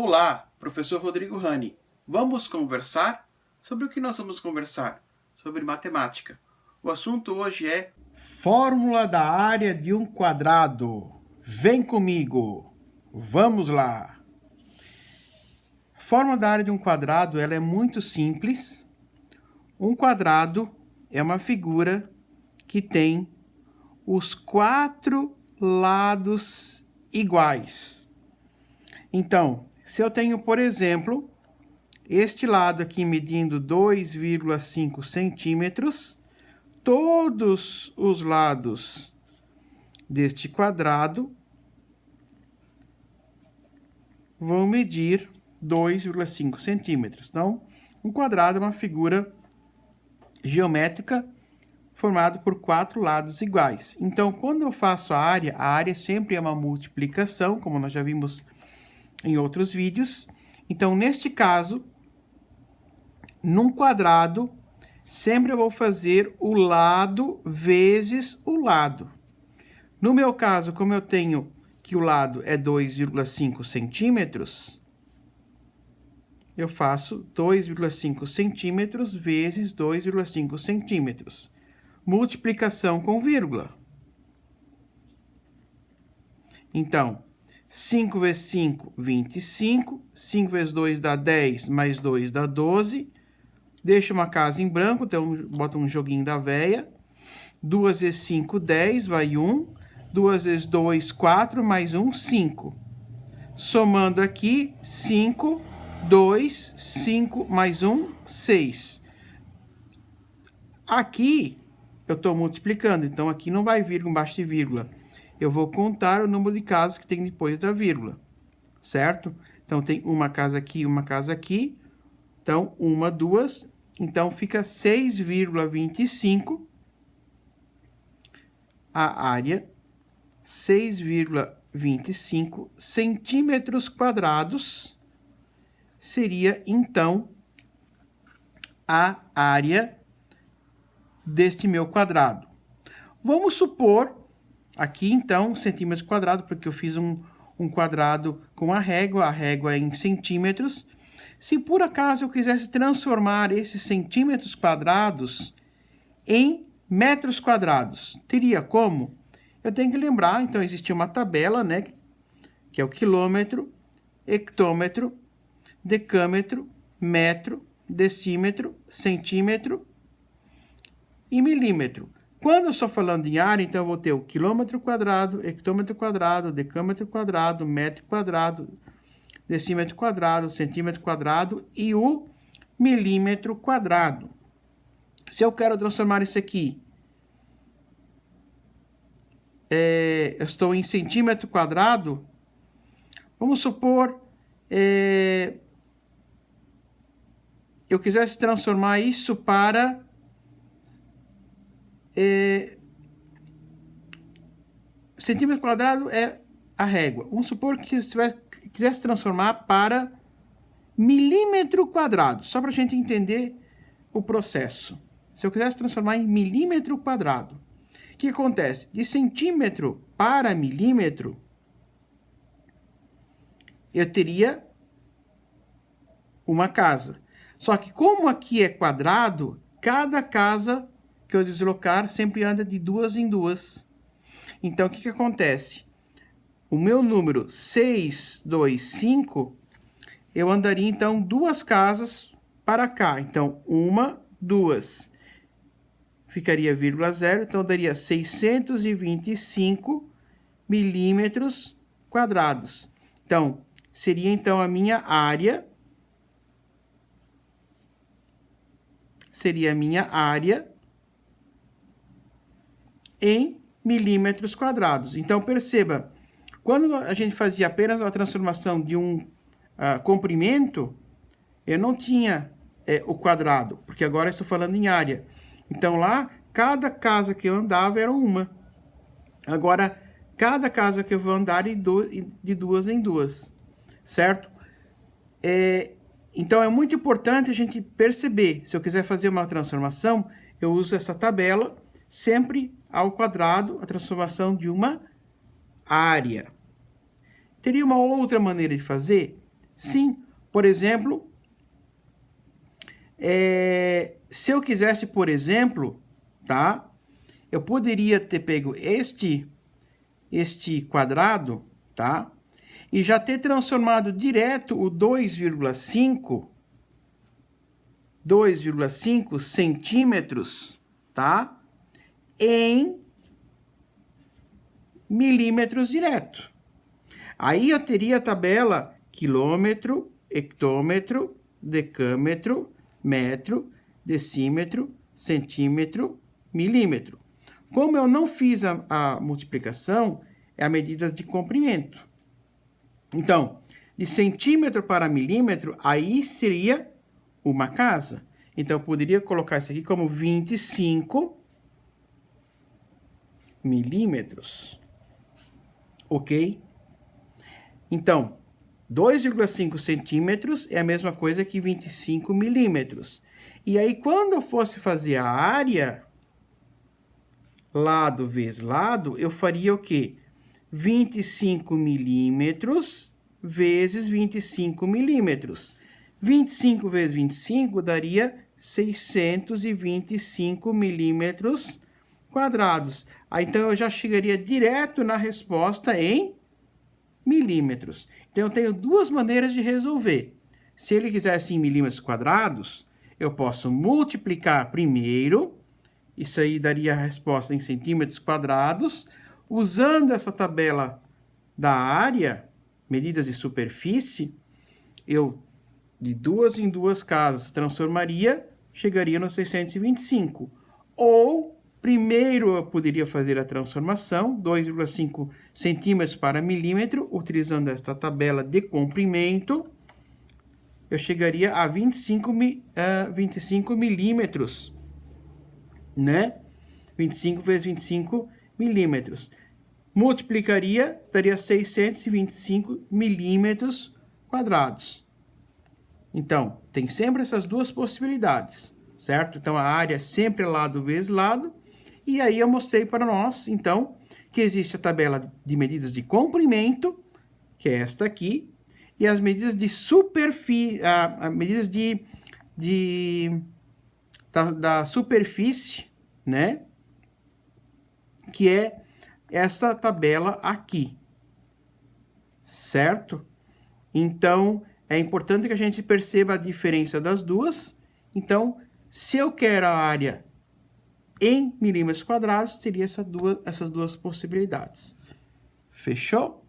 Olá, professor Rodrigo Rani. Vamos conversar? Sobre o que nós vamos conversar? Sobre matemática. O assunto hoje é fórmula da área de um quadrado. Vem comigo. Vamos lá. Fórmula da área de um quadrado, ela é muito simples. Um quadrado é uma figura que tem os 4 lados iguais. Então, se eu tenho, por exemplo, este lado aqui medindo 2,5 centímetros, todos os lados deste quadrado vão medir 2,5 centímetros. Então, um quadrado é uma figura geométrica formada por 4 lados iguais. Então, quando eu faço a área sempre é uma multiplicação, como nós já vimos em outros vídeos. Então, neste caso, num quadrado, sempre eu vou fazer o lado vezes o lado. No meu caso, como eu tenho que o lado é 2,5 centímetros, eu faço 2,5 centímetros vezes 2,5 centímetros. Multiplicação com vírgula. Então, 5 vezes 5, 25. 5 vezes 2 dá 10, mais 2 dá 12. Deixa uma casa em branco, então bota um joguinho da véia. 2 vezes 5, 10, vai 1. 2 vezes 2, 4, mais 1, 5. Somando aqui, 5, 2, 5, mais 1, 6. Aqui, eu estou multiplicando, então aqui não vai vírgula embaixo de vírgula. Eu vou contar o número de casas que tem depois da vírgula, certo? Então, tem uma casa aqui, uma casa aqui. Então, 1, 2. Então, fica 6,25. A área, 6,25 centímetros quadrados, seria, então, a área deste meu quadrado. Vamos supor, aqui, então, centímetros quadrados, porque eu fiz um quadrado com a régua é em centímetros. Se por acaso eu quisesse transformar esses centímetros quadrados em metros quadrados, teria como? Eu tenho que lembrar, então, existia uma tabela, né, que é o quilômetro, hectômetro, decâmetro, metro, decímetro, centímetro e milímetro. Quando eu estou falando em área, então eu vou ter o quilômetro quadrado, hectômetro quadrado, decâmetro quadrado, metro quadrado, decímetro quadrado, centímetro quadrado e o milímetro quadrado. Se eu quero transformar isso aqui, eu estou em centímetro quadrado, vamos supor, eu quisesse transformar isso para centímetro quadrado é a régua. Vamos supor que eu quisesse transformar para milímetro quadrado, só para a gente entender o processo. Se eu quisesse transformar em milímetro quadrado, o que acontece? De centímetro para milímetro, eu teria uma casa. Só que como aqui é quadrado, cada casa que eu deslocar sempre anda de 2 em 2. Então, o que acontece? O meu número 625, eu andaria, então, 2 casas para cá. Então, 1, 2. Ficaria vírgula 0, então daria 625 milímetros quadrados. Então, seria, então, a minha área. Seria a minha área em milímetros quadrados. Então, perceba, quando a gente fazia apenas a transformação de um comprimento, eu não tinha o quadrado, porque agora eu estou falando em área. Então, lá, cada casa que eu andava era uma. Agora, cada casa que eu vou andar de 2 em 2, certo? Então, é muito importante a gente perceber. Se eu quiser fazer uma transformação, eu uso essa tabela, sempre ao quadrado, a transformação de uma área. Teria uma outra maneira de fazer? Sim, por exemplo, se eu quisesse, por exemplo, tá? Eu poderia ter pego este quadrado, tá? E já ter transformado direto o 2,5 centímetros, tá? Em milímetros direto. Aí eu teria a tabela quilômetro, hectômetro, decâmetro, metro, decímetro, centímetro, milímetro. Como eu não fiz a multiplicação, é a medida de comprimento. Então, de centímetro para milímetro, aí seria uma casa. Então, eu poderia colocar isso aqui como 25 milímetros. Ok? Então, 2,5 centímetros é a mesma coisa que 25 milímetros. E aí, quando eu fosse fazer a área, lado vezes lado, eu faria o quê? 25 milímetros vezes 25 milímetros. 25 vezes 25 daria 625 milímetros quadrados. Aí, então, eu já chegaria direto na resposta em milímetros. Então, eu tenho duas maneiras de resolver. Se ele quisesse em milímetros quadrados, eu posso multiplicar primeiro, isso aí daria a resposta em centímetros quadrados. Usando essa tabela da área, medidas de superfície, eu, de duas em duas casas, transformaria, chegaria no 625. Ou, primeiro eu poderia fazer a transformação, 2,5 centímetros para milímetro, utilizando esta tabela de comprimento, eu chegaria a 25 milímetros, né? 25 vezes 25 milímetros. Multiplicaria, daria 625 milímetros quadrados. Então, tem sempre essas duas possibilidades, certo? Então, a área sempre é lado vezes lado. E aí eu mostrei para nós, então, que existe a tabela de medidas de comprimento, que é esta aqui, e as medidas de superfície, medidas da superfície, né? Que é essa tabela aqui, certo? Então, é importante que a gente perceba a diferença das duas. Então, se eu quero a área em milímetros quadrados, teria essas duas possibilidades. Fechou?